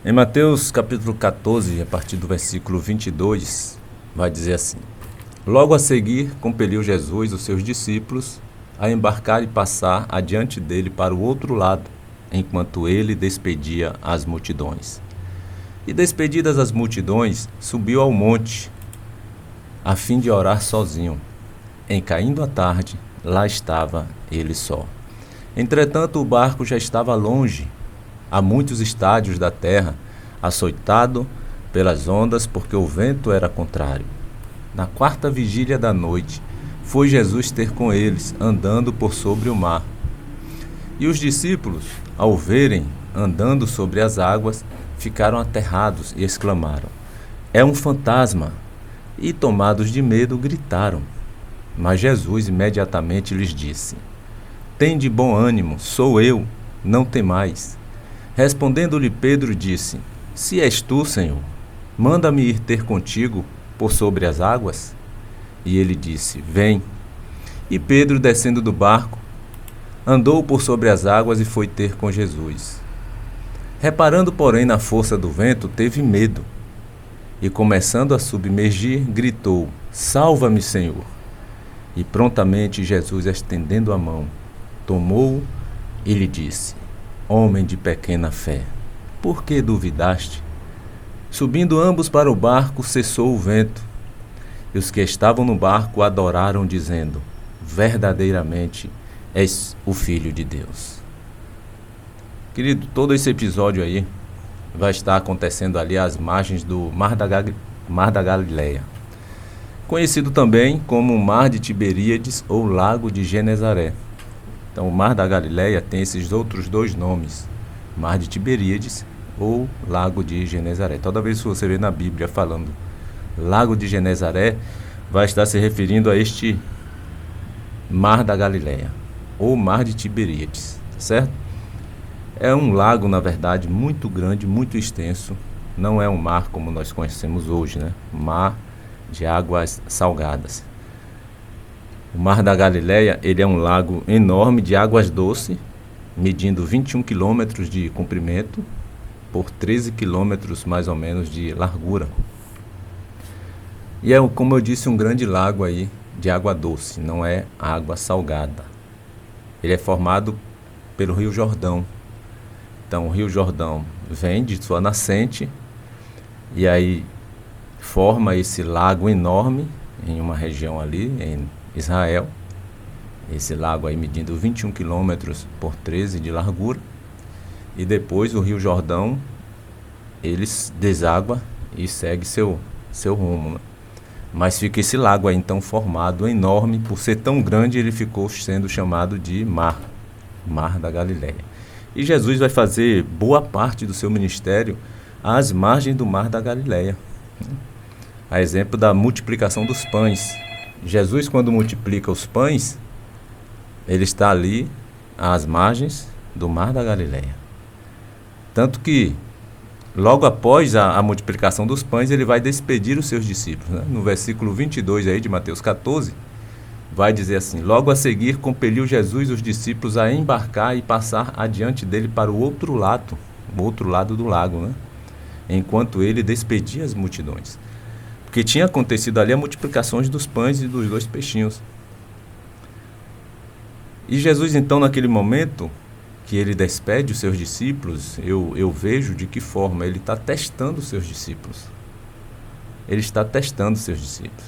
Em Mateus capítulo 14, a partir do versículo 22, vai dizer assim: Logo a seguir, compeliu Jesus os seus discípulos a embarcar e passar adiante dele para o outro lado, enquanto ele despedia as multidões. E despedidas as multidões, subiu ao monte, a fim de orar sozinho. Em caindo a tarde, lá estava ele só. Entretanto, o barco já estava longe, a muitos estádios da terra, açoitado pelas ondas, porque o vento era contrário. Na quarta vigília da noite, foi Jesus ter com eles, andando por sobre o mar. E os discípulos, ao verem andando sobre as águas, ficaram aterrados e exclamaram: É um fantasma! E, tomados de medo, gritaram. Mas Jesus imediatamente lhes disse: Tende bom ânimo, sou eu, não temais. Respondendo-lhe Pedro, disse: Se és tu, Senhor, manda-me ir ter contigo por sobre as águas? E ele disse: Vem. E Pedro, descendo do barco, andou por sobre as águas e foi ter com Jesus. Reparando, porém, na força do vento, teve medo. E, começando a submergir, gritou: Salva-me, Senhor! E prontamente Jesus, estendendo a mão, tomou-o e lhe disse: Homem de pequena fé, por que duvidaste? Subindo ambos para o barco, cessou o vento. E os que estavam no barco adoraram, dizendo: Verdadeiramente és o Filho de Deus. Querido, todo esse episódio aí vai estar acontecendo ali às margens do Mar da Galileia, conhecido também como o Mar de Tiberíades ou Lago de Genezaré. Então, o Mar da Galileia tem esses outros dois nomes: Mar de Tiberíades ou Lago de Genezaré. Toda vez que você vê na Bíblia falando Lago de Genezaré, vai estar se referindo a este Mar da Galileia ou Mar de Tiberíades, certo? É um lago, na verdade, muito grande, muito extenso. Não é um mar como nós conhecemos hoje, né? Mar de águas salgadas. O Mar da Galileia, ele é um lago enorme de águas doces, medindo 21 quilômetros de comprimento por 13 quilômetros mais ou menos de largura. E é, como eu disse, um grande lago aí de água doce, não é água salgada. Ele é formado pelo Rio Jordão. Então, o Rio Jordão vem de sua nascente e aí forma esse lago enorme em uma região ali, em Israel. Esse lago aí medindo 21 quilômetros por 13 de largura. E depois o Rio Jordão, ele deságua e segue seu rumo, né? Mas fica esse lago aí então formado, enorme. Por ser tão grande, ele ficou sendo chamado de Mar da Galileia. E Jesus vai fazer boa parte do seu ministério às margens do Mar da Galileia. A exemplo da multiplicação dos pães. Jesus, quando multiplica os pães, ele está ali às margens do Mar da Galileia. Tanto que, logo após a multiplicação dos pães, ele vai despedir os seus discípulos, né? No versículo 22 aí de Mateus 14, vai dizer assim: Logo a seguir, compeliu Jesus os discípulos a embarcar e passar adiante dele para o outro lado do lago, né? Enquanto ele despedia as multidões. Porque tinha acontecido ali a multiplicação dos pães e dos 2 peixinhos. E Jesus, então, naquele momento que ele despede os seus discípulos, eu vejo de que forma ele está testando os seus discípulos. Ele está testando os seus discípulos.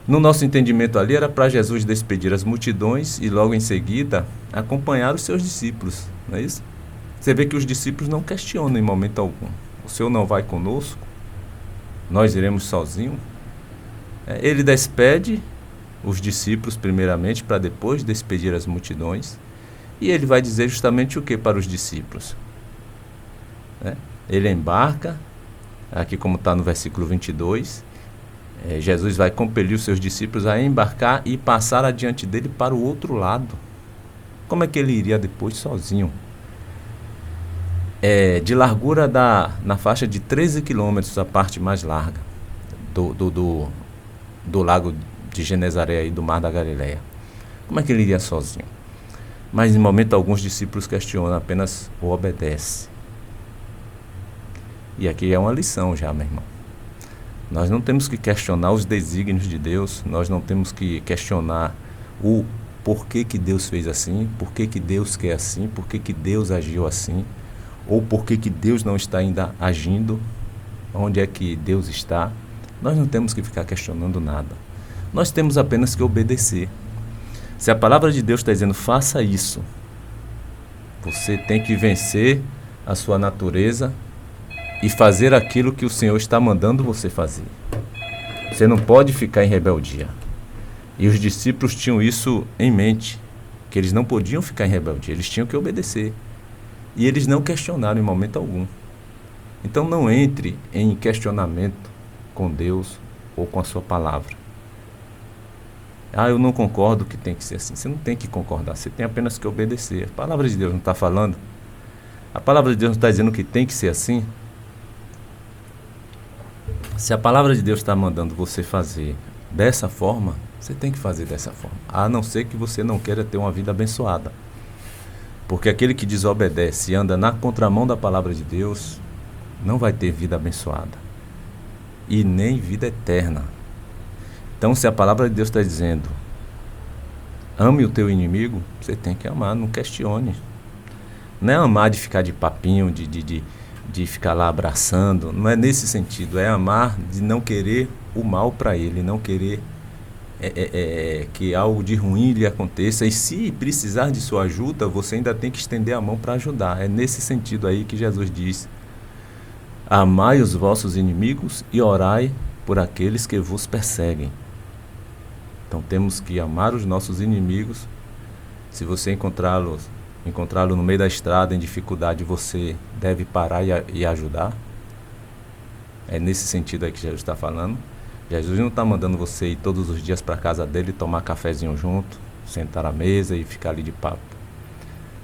No nosso entendimento ali, era para Jesus despedir as multidões e logo em seguida acompanhar os seus discípulos, não é isso? Você vê que os discípulos não questionam em momento algum: o Senhor não vai conosco? Nós iremos sozinhos? Ele despede os discípulos primeiramente, para depois despedir as multidões. E ele vai dizer justamente o que para os discípulos? Ele embarca, aqui como está no versículo 22, Jesus vai compelir os seus discípulos a embarcar e passar adiante dele para o outro lado. Como é que ele iria depois sozinho? De largura na faixa de 13 quilômetros, a parte mais larga do lago de Genezaré e do Mar da Galileia. Como é que ele iria sozinho? Mas em momento algum os discípulos questionam, apenas o obedece. E aqui é uma lição já, meu irmão. Nós não temos que questionar os desígnios de Deus, nós não temos que questionar o porquê que Deus fez assim, porquê que Deus quer assim, porquê que Deus agiu assim, ou porquê que Deus não está ainda agindo, onde é que Deus está. Nós não temos que ficar questionando nada. Nós temos apenas que obedecer. Se a palavra de Deus está dizendo, faça isso, você tem que vencer a sua natureza e fazer aquilo que o Senhor está mandando você fazer. Você não pode ficar em rebeldia. E os discípulos tinham isso em mente, que eles não podiam ficar em rebeldia, eles tinham que obedecer. E eles não questionaram em momento algum. Então não entre em questionamento com Deus ou com a sua palavra. Eu não concordo que tem que ser assim. Você não tem que concordar, você tem apenas que obedecer. A palavra de Deus não está falando. A palavra de Deus não está dizendo que tem que ser assim. Se a palavra de Deus está mandando você fazer dessa forma, você tem que fazer dessa forma. A não ser que você não queira ter uma vida abençoada. Porque aquele que desobedece e anda na contramão da palavra de Deus, não vai ter vida abençoada. E nem vida eterna. Então, se a palavra de Deus está dizendo, ame o teu inimigo, você tem que amar, não questione. Não é amar de ficar de papinho, de ficar lá abraçando, não é nesse sentido. É amar de não querer o mal para ele, não querer que algo de ruim lhe aconteça. E se precisar de sua ajuda, você ainda tem que estender a mão para ajudar. É nesse sentido aí que Jesus diz, amai os vossos inimigos e orai por aqueles que vos perseguem. Então temos que amar os nossos inimigos. Se você encontrá-lo no meio da estrada em dificuldade, você deve parar e ajudar. É nesse sentido aí que Jesus está falando. Jesus não está mandando você ir todos os dias para a casa dele, tomar cafezinho junto, sentar à mesa e ficar ali de papo.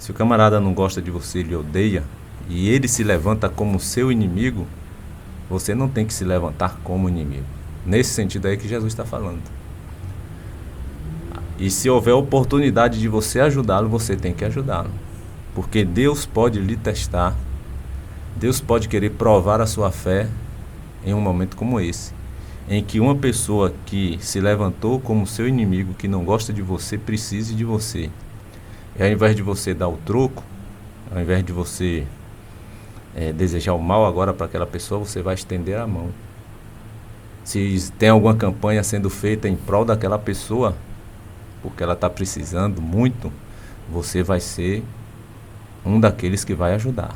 Se o camarada não gosta de você, ele odeia, e ele se levanta como seu inimigo, você não tem que se levantar como inimigo. Nesse sentido aí que Jesus está falando. E se houver oportunidade de você ajudá-lo, você tem que ajudá-lo. Porque Deus pode lhe testar. Deus pode querer provar a sua fé em um momento como esse, em que uma pessoa que se levantou como seu inimigo, que não gosta de você, precise de você. E ao invés de você dar o troco, ao invés de você desejar o mal agora para aquela pessoa, você vai estender a mão. Se tem alguma campanha sendo feita em prol daquela pessoa, porque ela está precisando muito, você vai ser um daqueles que vai ajudar.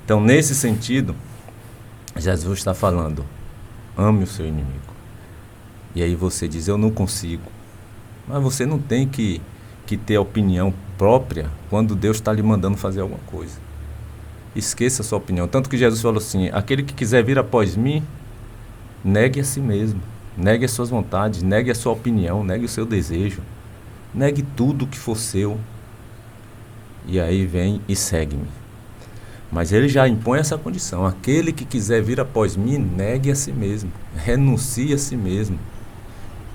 Então, nesse sentido, Jesus está falando, ame o seu inimigo. E aí você diz, eu não consigo. Mas você não tem que ter opinião própria quando Deus está lhe mandando fazer alguma coisa. Esqueça a sua opinião. Tanto que Jesus falou assim, aquele que quiser vir após mim, negue a si mesmo. Negue as suas vontades, negue a sua opinião, negue o seu desejo. Negue tudo que for seu. E aí vem e segue-me. Mas ele já impõe essa condição. Aquele que quiser vir após mim, negue a si mesmo. Renuncie a si mesmo.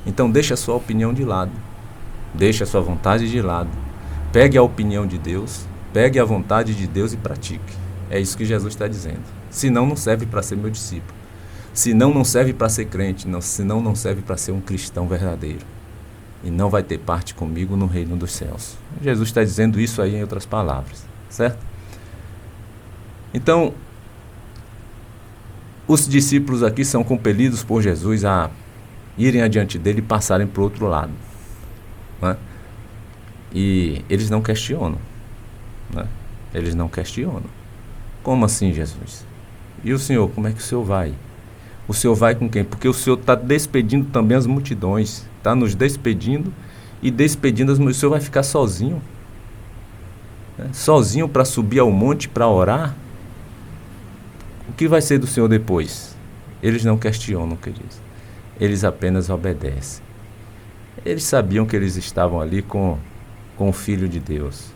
Então deixe a sua opinião de lado. Deixe a sua vontade de lado. Pegue a opinião de Deus, pegue a vontade de Deus e pratique. É isso que Jesus está dizendo. Senão não serve para ser meu discípulo. Senão não serve para ser crente. Senão não serve para ser um cristão verdadeiro. E não vai ter parte comigo no reino dos céus. Jesus está dizendo isso aí em outras palavras. Certo? Então, os discípulos aqui são compelidos por Jesus a irem adiante dele e passarem para o outro lado. Né? E eles não questionam. Né? Eles não questionam. Como assim, Jesus? E o Senhor, como é que o Senhor vai? O Senhor vai com quem? Porque o Senhor está despedindo também as multidões. Está nos despedindo e despedindo as multidões. O Senhor vai ficar sozinho? Né? Sozinho para subir ao monte para orar? O que vai ser do Senhor depois? Eles não questionam, queridos. Eles apenas obedecem. Eles sabiam que eles estavam ali com o Filho de Deus,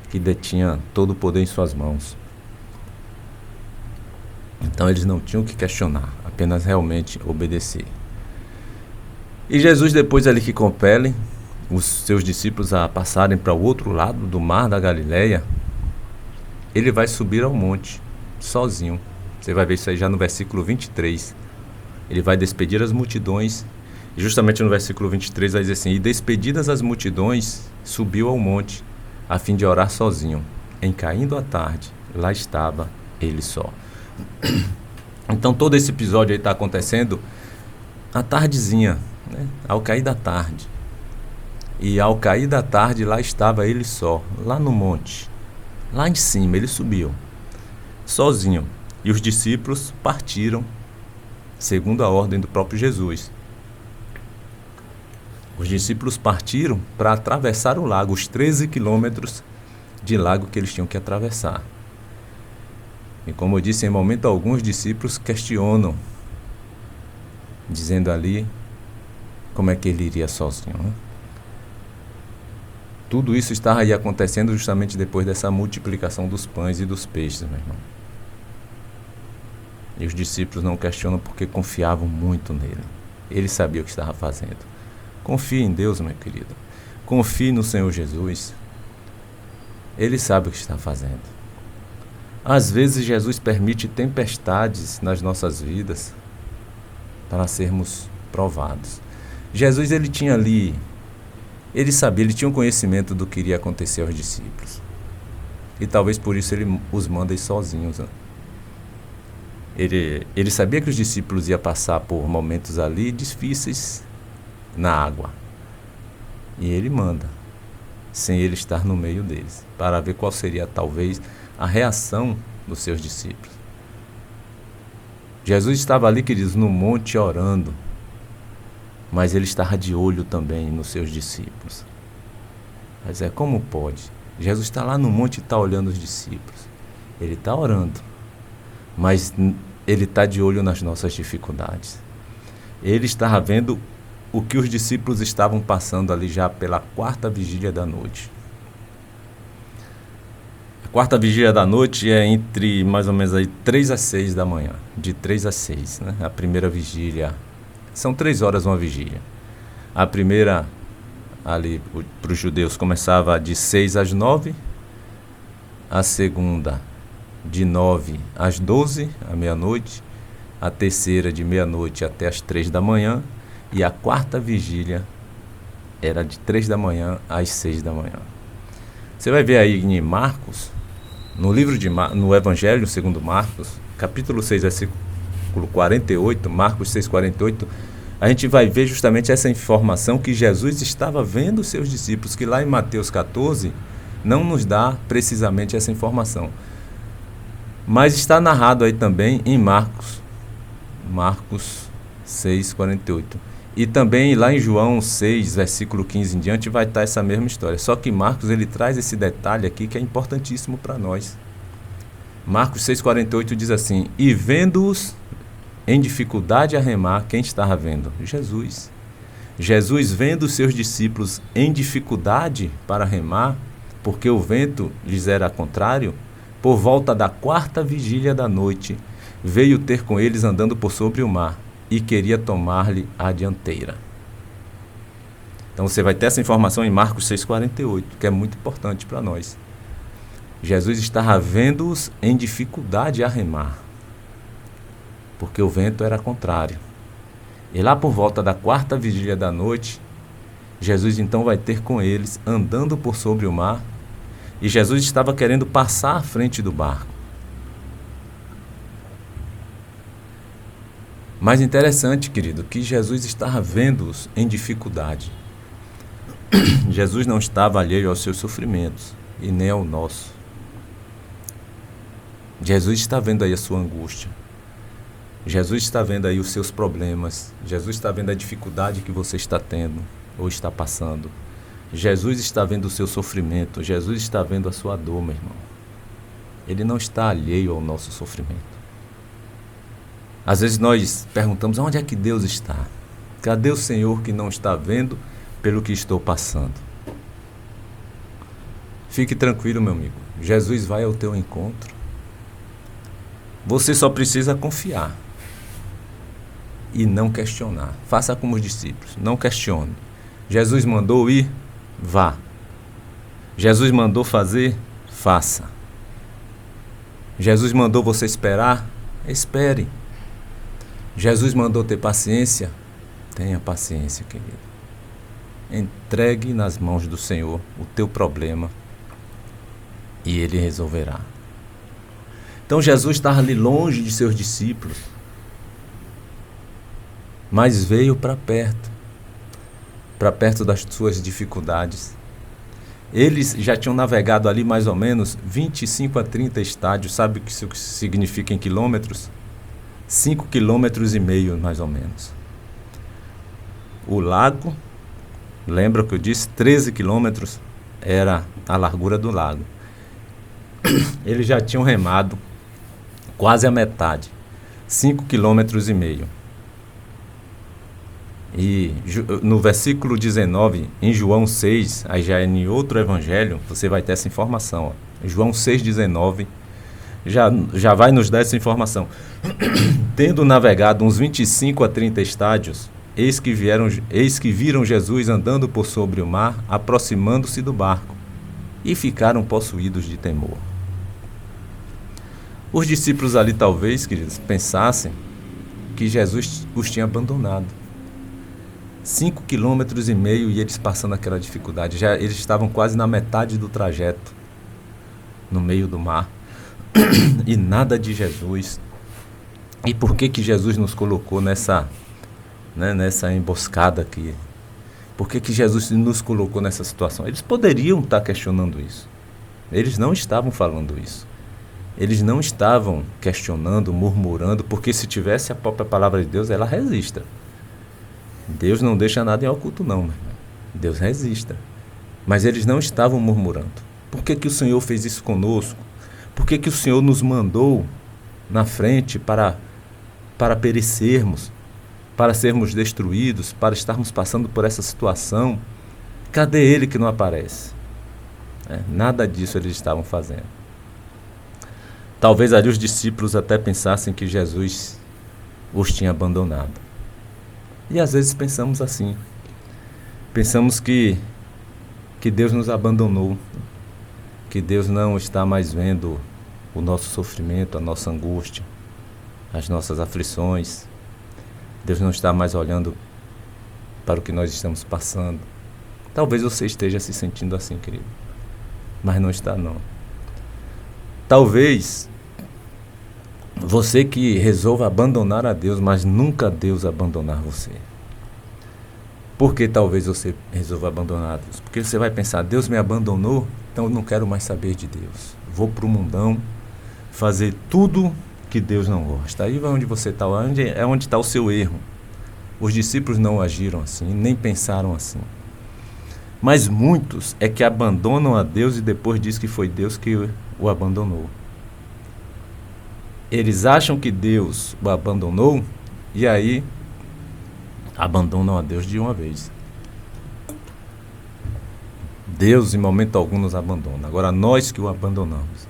que detinha todo o poder em suas mãos. Então eles não tinham que questionar, apenas realmente obedecer. E Jesus, depois ali que compele os seus discípulos a passarem para o outro lado do mar da Galileia, ele vai subir ao monte. sozinho. Você vai ver isso aí já no versículo 23. Ele vai despedir as multidões. E justamente no versículo 23 vai dizer assim: e despedidas as multidões, subiu ao monte, a fim de orar sozinho. Em caindo a tarde, lá estava ele só. Então todo esse episódio aí está acontecendo à tardezinha, né? Ao cair da tarde. E ao cair da tarde, lá estava ele só, lá no monte. Lá em cima, ele subiu, sozinho. E os discípulos partiram, segundo a ordem do próprio Jesus. Os discípulos partiram para atravessar o lago, os 13 quilômetros de lago que eles tinham que atravessar. E como eu disse, em momento algum, os discípulos questionam, dizendo ali como é que ele iria sozinho, né? Tudo isso estava aí acontecendo justamente depois dessa multiplicação dos pães e dos peixes, meu irmão. E os discípulos não questionam porque confiavam muito nele. Ele sabia o que estava fazendo. Confie em Deus, meu querido. Confie no Senhor Jesus. Ele sabe o que está fazendo. Às vezes Jesus permite tempestades nas nossas vidas para sermos provados. Jesus, ele tinha ali, ele sabia, ele tinha um conhecimento do que iria acontecer aos discípulos. E talvez por isso ele os manda ir sozinhos, né? Ele sabia que os discípulos iam passar por momentos ali difíceis na água. E ele manda, sem ele estar no meio deles, para ver qual seria talvez a reação dos seus discípulos. Jesus estava ali, queridos, no monte orando, mas ele estava de olho também nos seus discípulos. Mas como pode? Jesus está lá no monte e está olhando os discípulos. Ele está orando, mas ele está de olho nas nossas dificuldades. Ele estava vendo o que os discípulos estavam passando ali já pela 4ª vigília da noite. A 4ª vigília da noite é entre mais ou menos aí 3 às 6 da manhã, de 3 às 6, né? A primeira vigília, são 3 horas uma vigília. A primeira, ali para os judeus, começava de 6 às 9, a segunda de 9 às 12, à meia-noite, a terceira de meia-noite até as 3 da manhã, e a 4ª vigília era de 3 da manhã às 6 da manhã. Você vai ver aí em Marcos, no livro no Evangelho segundo Marcos, capítulo 6, versículo 48, Marcos 6, 48, a gente vai ver justamente essa informação que Jesus estava vendo os seus discípulos, que lá em Mateus 14 não nos dá precisamente essa informação. Mas está narrado aí também em Marcos 6, 48. E também lá em João 6, versículo 15 em diante, vai estar essa mesma história. Só que Marcos, ele traz esse detalhe aqui que é importantíssimo para nós. Marcos 6, 48 diz assim: e vendo-os em dificuldade a remar, quem estava vendo? Jesus. Jesus vendo os seus discípulos em dificuldade para remar, porque o vento lhes era contrário, por volta da 4ª vigília da noite, veio ter com eles andando por sobre o mar, e queria tomar-lhe a dianteira. Então você vai ter essa informação em Marcos 6,48, que é muito importante para nós. Jesus estava vendo-os em dificuldade a remar, porque o vento era contrário. E lá por volta da 4ª vigília da noite, Jesus então vai ter com eles andando por sobre o mar, e Jesus estava querendo passar à frente do barco. Mas interessante, querido, que Jesus estava vendo-os em dificuldade. Jesus não estava alheio aos seus sofrimentos e nem ao nosso. Jesus está vendo aí a sua angústia. Jesus está vendo aí os seus problemas. Jesus está vendo a dificuldade que você está tendo ou está passando. Jesus está vendo o seu sofrimento. Jesus está vendo a sua dor, meu irmão. Ele não está alheio ao nosso sofrimento. Às vezes nós perguntamos: onde é que Deus está? Cadê o Senhor que não está vendo pelo que estou passando? Fique tranquilo, meu amigo. Jesus vai ao teu encontro. Você só precisa confiar e não questionar. Faça como os discípulos, não questione. Jesus mandou ir, vá. Jesus mandou fazer, faça. Jesus mandou você esperar? Espere. Jesus mandou ter paciência? Tenha paciência, querido. Entregue nas mãos do Senhor o teu problema e Ele resolverá. Então Jesus estava ali longe de seus discípulos, mas veio para perto das suas dificuldades. Eles já tinham navegado ali mais ou menos 25 a 30 estádios. Sabe o que isso significa em quilômetros? 5,5 quilômetros mais ou menos. O lago, lembra que eu disse? 13 quilômetros era a largura do lago. Eles já tinham remado quase a metade, 5,5 quilômetros. E no versículo 19, em João 6, aí já é em outro evangelho, você vai ter essa informação. Ó. João 6,19 já vai nos dar essa informação. Tendo navegado uns 25 a 30 estádios, eis que viram Jesus andando por sobre o mar, aproximando-se do barco, e ficaram possuídos de temor. Os discípulos ali talvez, queridos, pensassem que Jesus os tinha abandonado. 5,5 quilômetros e eles passando aquela dificuldade. Já eles estavam quase na metade do trajeto, no meio do mar, e nada de Jesus. E por que Jesus nos colocou nessa emboscada aqui? Por que Jesus nos colocou nessa situação? Eles poderiam estar questionando isso. Eles não estavam falando isso. Eles não estavam questionando, murmurando, porque se tivesse a própria palavra de Deus, ela resista. Deus não deixa nada em oculto, não, meu irmão. Deus resista. Mas eles não estavam murmurando. Por que o Senhor fez isso conosco? Por que o Senhor nos mandou na frente para perecermos, para sermos destruídos, para estarmos passando por essa situação? Cadê Ele que não aparece? Nada disso eles estavam fazendo. Talvez ali os discípulos até pensassem que Jesus os tinha abandonado. E às vezes pensamos assim. Pensamos que Deus nos abandonou, que Deus não está mais vendo o nosso sofrimento, a nossa angústia, as nossas aflições. Deus não está mais olhando para o que nós estamos passando. Talvez você esteja se sentindo assim, querido, mas não está, não. Talvez você que resolva abandonar a Deus, mas nunca Deus abandonar você. Por que talvez você resolva abandonar a Deus? Porque você vai pensar, Deus me abandonou, então eu não quero mais saber de Deus. Vou para o mundão fazer tudo que Deus não gosta. Aí vai onde você está, onde está o seu erro. Os discípulos não agiram assim, nem pensaram assim. Mas muitos é que abandonam a Deus e depois diz que foi Deus que o abandonou. Eles acham que Deus o abandonou e aí abandonam a Deus de uma vez. Deus em momento algum nos abandona. Agora nós que o abandonamos,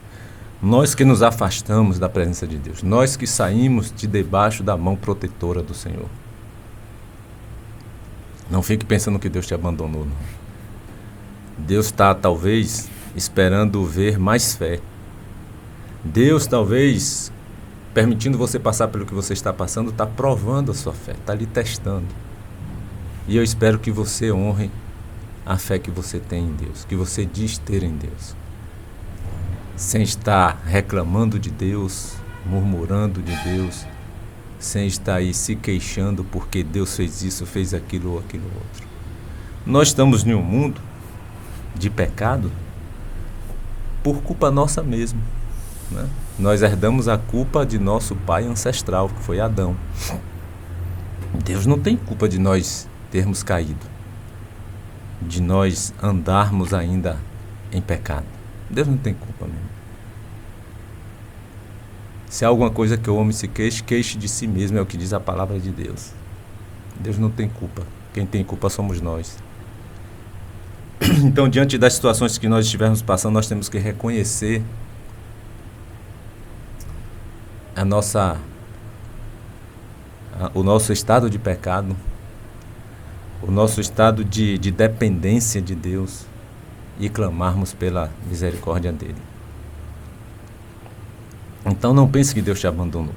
nós que nos afastamos da presença de Deus, nós que saímos de debaixo da mão protetora do Senhor. Não fique pensando que Deus te abandonou, não. Deus está talvez esperando ver mais fé. Deus talvez permitindo você passar pelo que você está passando, está provando a sua fé, está lhe testando. E eu espero que você honre a fé que você tem em Deus, que você diz ter em Deus. Sem estar reclamando de Deus, murmurando de Deus, sem estar aí se queixando porque Deus fez isso, fez aquilo ou aquilo outro. Nós estamos em um mundo de pecado por culpa nossa mesmo, né? Nós herdamos a culpa de nosso pai ancestral, que foi Adão. Deus não tem culpa de nós termos caído, de nós andarmos ainda em pecado. Deus não tem culpa mesmo. Se há alguma coisa que o homem se queixe de si mesmo, é o que diz a palavra de Deus. Deus não tem culpa. Quem tem culpa somos nós. Então, diante das situações que nós estivermos passando, nós temos que reconhecer o nosso estado de pecado, o nosso estado de dependência de Deus e clamarmos pela misericórdia dele. Então não pense que Deus te abandonou.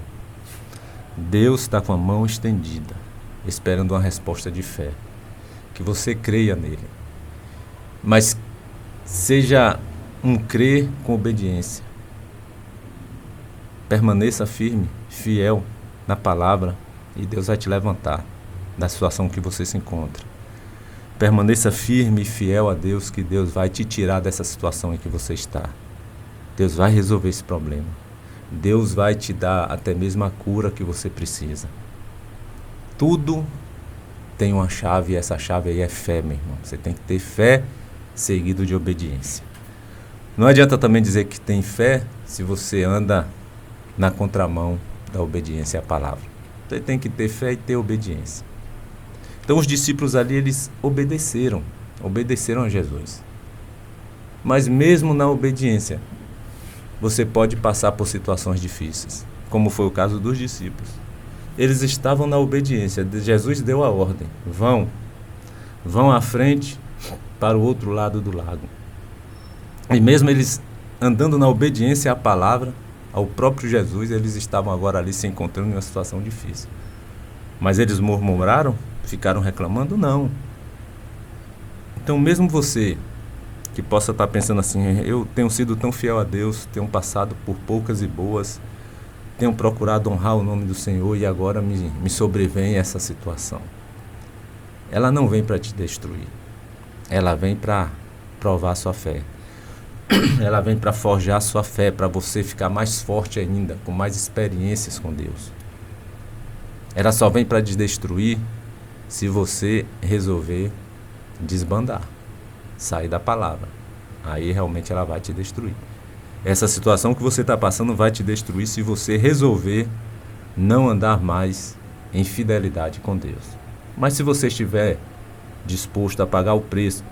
Deus está com a mão estendida, esperando uma resposta de fé. Que você creia nele. Mas seja um crer com obediência. Permaneça firme, fiel na palavra, e Deus vai te levantar da situação que você se encontra. Permaneça firme e fiel a Deus, que Deus vai te tirar dessa situação em que você está. Deus vai resolver esse problema. Deus vai te dar até mesmo a cura que você precisa. Tudo tem uma chave, e essa chave aí é fé, meu irmão. Você tem que ter fé seguido de obediência. Não adianta também dizer que tem fé se você anda na contramão da obediência à palavra. Você tem que ter fé e ter obediência. Então os discípulos ali, eles obedeceram a Jesus. Mas mesmo na obediência, você pode passar por situações difíceis, como foi o caso dos discípulos. Eles estavam na obediência, Jesus deu a ordem, vão à frente para o outro lado do lago. E mesmo eles andando na obediência à palavra, ao próprio Jesus, eles estavam agora ali se encontrando em uma situação difícil. Mas eles murmuraram? Ficaram reclamando? Não. Então mesmo você que possa estar pensando assim, eu tenho sido tão fiel a Deus, tenho passado por poucas e boas, tenho procurado honrar o nome do Senhor e agora me sobrevém essa situação. Ela não vem para te destruir. Ela vem para provar a sua fé. Ela vem para forjar a sua fé, para você ficar mais forte ainda, com mais experiências com Deus. Ela só vem para te destruir se você resolver desbandar, sair da palavra. Aí realmente ela vai te destruir. Essa situação que você está passando vai te destruir se você resolver não andar mais em fidelidade com Deus. Mas se você estiver disposto a pagar o preço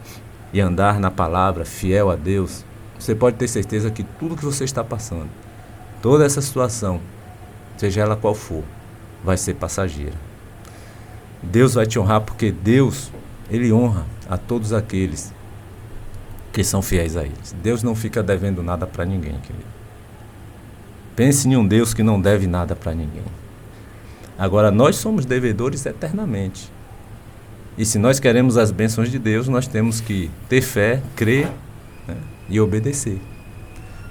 e andar na palavra, fiel a Deus, você pode ter certeza que tudo que você está passando, toda essa situação, seja ela qual for, vai ser passageira. Deus vai te honrar porque Deus, Ele honra a todos aqueles que são fiéis a eles. Deus não fica devendo nada para ninguém, querido. Pense em um Deus que não deve nada para ninguém. Agora, nós somos devedores eternamente. E se nós queremos as bênçãos de Deus, nós temos que ter fé, crer, né, e obedecer.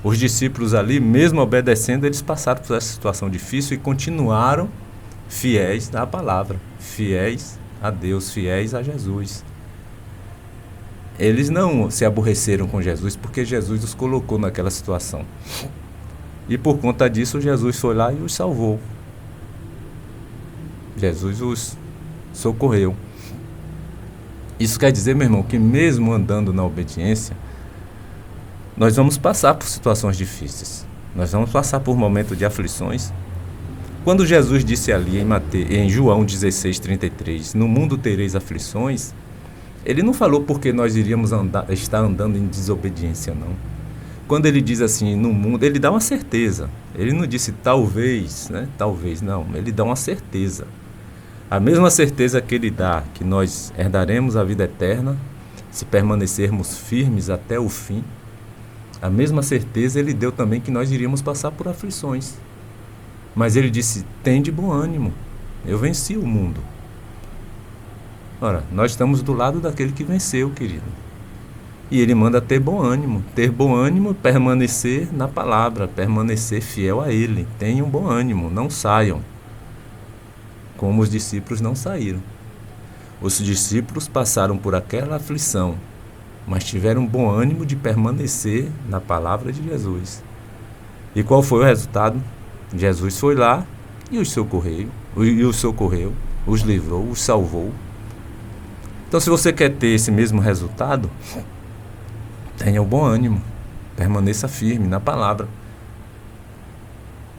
Os discípulos ali, mesmo obedecendo, eles passaram por essa situação difícil e continuaram fiéis à palavra, fiéis a Deus, fiéis a Jesus. Eles não se aborreceram com Jesus porque Jesus os colocou naquela situação. E por conta disso, Jesus foi lá e os salvou. Jesus os socorreu. Isso quer dizer, meu irmão, que mesmo andando na obediência, nós vamos passar por situações difíceis. Nós vamos passar por momentos de aflições. Quando Jesus disse ali em João 16:33, no mundo tereis aflições, Ele não falou porque nós iríamos estar andando em desobediência, não. Quando Ele diz assim, no mundo, Ele dá uma certeza. Ele não disse talvez, né? Talvez, não. Ele dá uma certeza. A mesma certeza que Ele dá, que nós herdaremos a vida eterna, se permanecermos firmes até o fim, a mesma certeza Ele deu também que nós iríamos passar por aflições. Mas Ele disse, tem de bom ânimo, eu venci o mundo. Ora, nós estamos do lado daquele que venceu, querido. E Ele manda ter bom ânimo, permanecer na palavra, permanecer fiel a Ele. Tenham bom ânimo, não saiam, como os discípulos não saíram. Os discípulos passaram por aquela aflição, mas tiveram bom ânimo de permanecer na palavra de Jesus. E qual foi o resultado? Jesus foi lá e os socorreu, os livrou, os salvou. Então, se você quer ter esse mesmo resultado, tenha o bom ânimo, permaneça firme na palavra.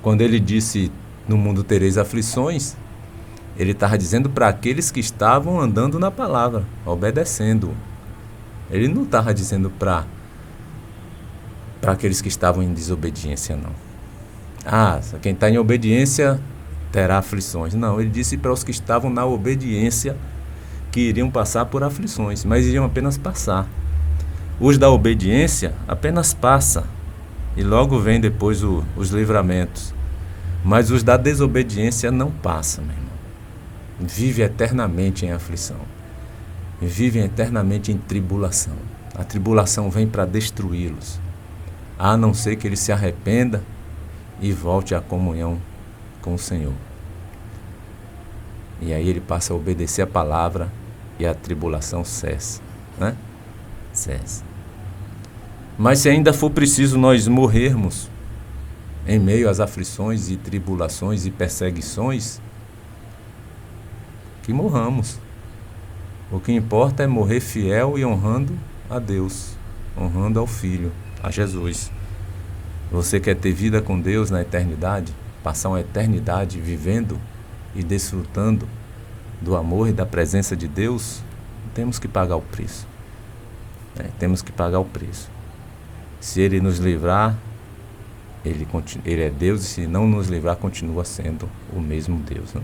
Quando Ele disse, no mundo tereis aflições, Ele estava dizendo para aqueles que estavam andando na palavra, obedecendo. Ele não estava dizendo para aqueles que estavam em desobediência, não. Quem está em obediência terá aflições. Não, Ele disse para os que estavam na obediência que iriam passar por aflições, mas iriam apenas passar. Os da obediência apenas passa, e logo vem depois os livramentos. Mas os da desobediência não passam, meu irmão. Vive eternamente em aflição. Vivem eternamente em tribulação. A tribulação vem para destruí-los, a não ser que ele se arrependa e volte à comunhão com o Senhor. E aí ele passa a obedecer a palavra e a tribulação cessa, né? Cessa. Mas se ainda for preciso nós morrermos em meio às aflições e tribulações e perseguições, que morramos. O que importa é morrer fiel e honrando a Deus, honrando ao Filho, a Jesus. Você quer ter vida com Deus na eternidade? Passar uma eternidade vivendo e desfrutando do amor e da presença de Deus? Temos que pagar o preço. Temos que pagar o preço. Se Ele nos livrar, Ele é Deus, e se não nos livrar, continua sendo o mesmo Deus, né?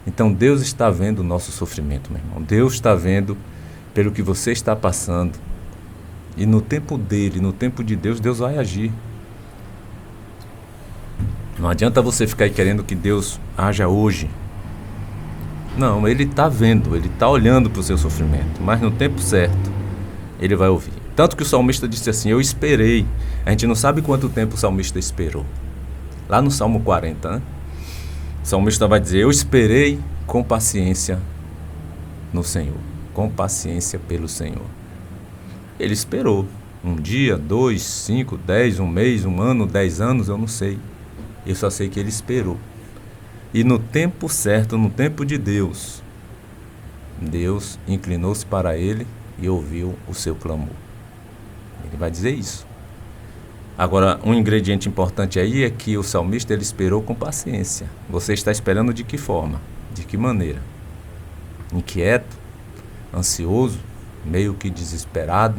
Então Deus está vendo o nosso sofrimento, meu irmão. Deus está vendo pelo que você está passando. E no tempo dele, no tempo de Deus, Deus vai agir. Não adianta você ficar aí querendo que Deus haja hoje. Não, Ele está vendo, Ele está olhando para o seu sofrimento. Mas no tempo certo, Ele vai ouvir. Tanto que o salmista disse assim, eu esperei. A gente não sabe quanto tempo o salmista esperou. Lá no Salmo 40, né? O salmista vai dizer, eu esperei com paciência no Senhor. Com paciência pelo Senhor. Ele esperou. Um dia, 2, 5, 10, um mês, um ano, 10 anos, eu não sei. Eu só sei que ele esperou. E no tempo certo, no tempo de Deus, Deus inclinou-se para ele e ouviu o seu clamor. Ele vai dizer isso. Agora, um ingrediente importante aí é que o salmista ele esperou com paciência. Você está esperando de que forma? De que maneira? Inquieto? Ansioso? Meio que desesperado?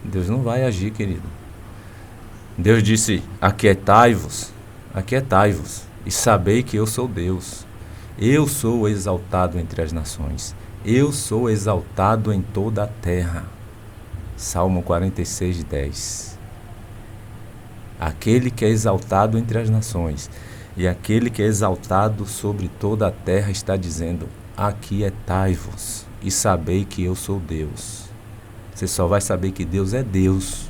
Deus não vai agir, querido. Deus disse, aquietai-vos, e sabei que eu sou Deus. Eu sou exaltado entre as nações. Eu sou exaltado em toda a terra. Salmo 46, 10. Aquele que é exaltado entre as nações e aquele que é exaltado sobre toda a terra está dizendo, aquietai-vos e sabei que eu sou Deus. Você só vai saber que Deus é Deus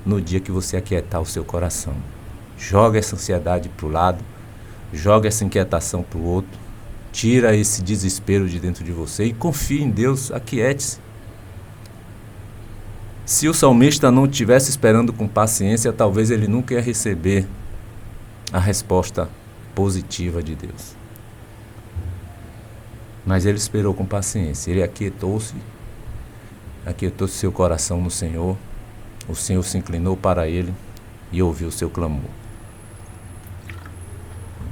no dia que você aquietar o seu coração. Joga essa ansiedade para o lado, joga essa inquietação para o outro, tira esse desespero de dentro de você e confie em Deus, aquiete-se. Se o salmista não estivesse esperando com paciência, talvez ele nunca ia receber a resposta positiva de Deus. Mas ele esperou com paciência, ele aquietou-se seu coração no Senhor, o Senhor se inclinou para ele e ouviu o seu clamor.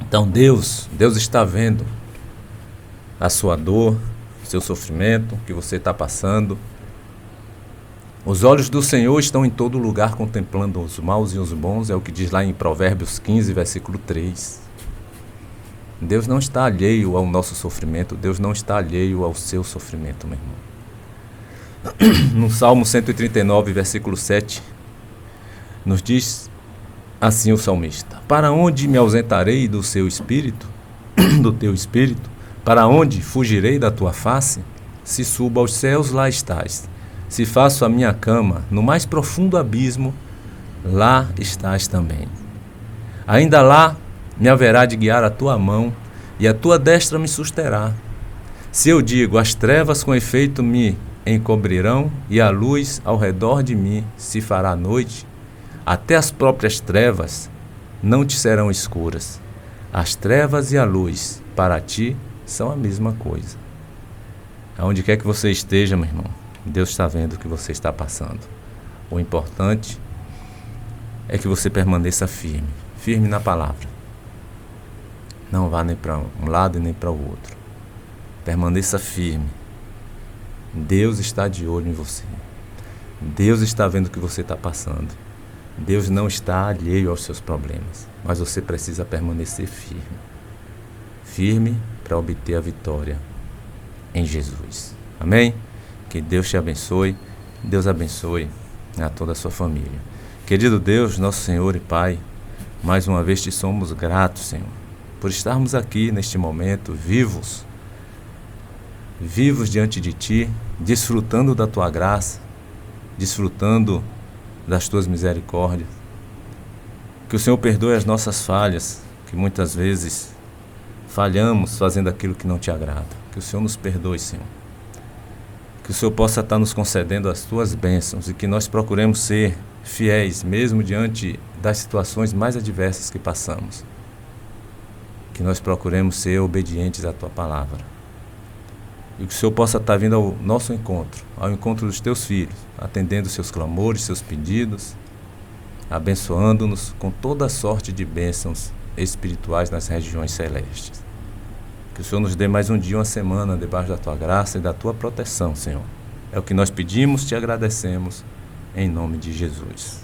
Então Deus está vendo a sua dor, o seu sofrimento, o que você está passando. Os olhos do Senhor estão em todo lugar contemplando os maus e os bons, é o que diz lá em Provérbios 15, versículo 3. Deus não está alheio ao nosso sofrimento, Deus não está alheio ao seu sofrimento, meu irmão. No Salmo 139, versículo 7, nos diz assim o salmista, para onde me ausentarei do seu espírito, do teu espírito? Para onde fugirei da tua face? Se subo aos céus, lá estás. Se faço a minha cama no mais profundo abismo, lá estás também. Ainda lá me haverá de guiar a tua mão, e a tua destra me susterá. Se eu digo, as trevas com efeito me encobrirão, e a luz ao redor de mim se fará noite, até as próprias trevas não te serão escuras. As trevas e a luz, para ti, são a mesma coisa. Aonde quer que você esteja, meu irmão, Deus está vendo o que você está passando. O importante é que você permaneça firme, firme na palavra. Não vá nem para um lado e nem para o outro. Permaneça firme. Deus está de olho em você. Deus está vendo o que você está passando. Deus não está alheio aos seus problemas, mas você precisa permanecer firme. Firme para obter a vitória em Jesus. Amém? Que Deus te abençoe. Deus abençoe a toda a sua família. Querido Deus, nosso Senhor e Pai, mais uma vez te somos gratos, Senhor, por estarmos aqui neste momento, vivos diante de Ti, desfrutando da Tua graça, desfrutando das Tuas misericórdias. Que o Senhor perdoe as nossas falhas, que muitas vezes falhamos fazendo aquilo que não Te agrada. Que o Senhor nos perdoe, Senhor. Que o Senhor possa estar nos concedendo as Tuas bênçãos e que nós procuremos ser fiéis, mesmo diante das situações mais adversas que passamos. Que nós procuremos ser obedientes à Tua palavra. E que o Senhor possa estar vindo ao nosso encontro, ao encontro dos Teus filhos, atendendo seus clamores, seus pedidos, abençoando-nos com toda sorte de bênçãos espirituais nas regiões celestes. Que o Senhor nos dê mais um dia, uma semana, debaixo da Tua graça e da Tua proteção, Senhor. É o que nós pedimos, Te agradecemos, em nome de Jesus.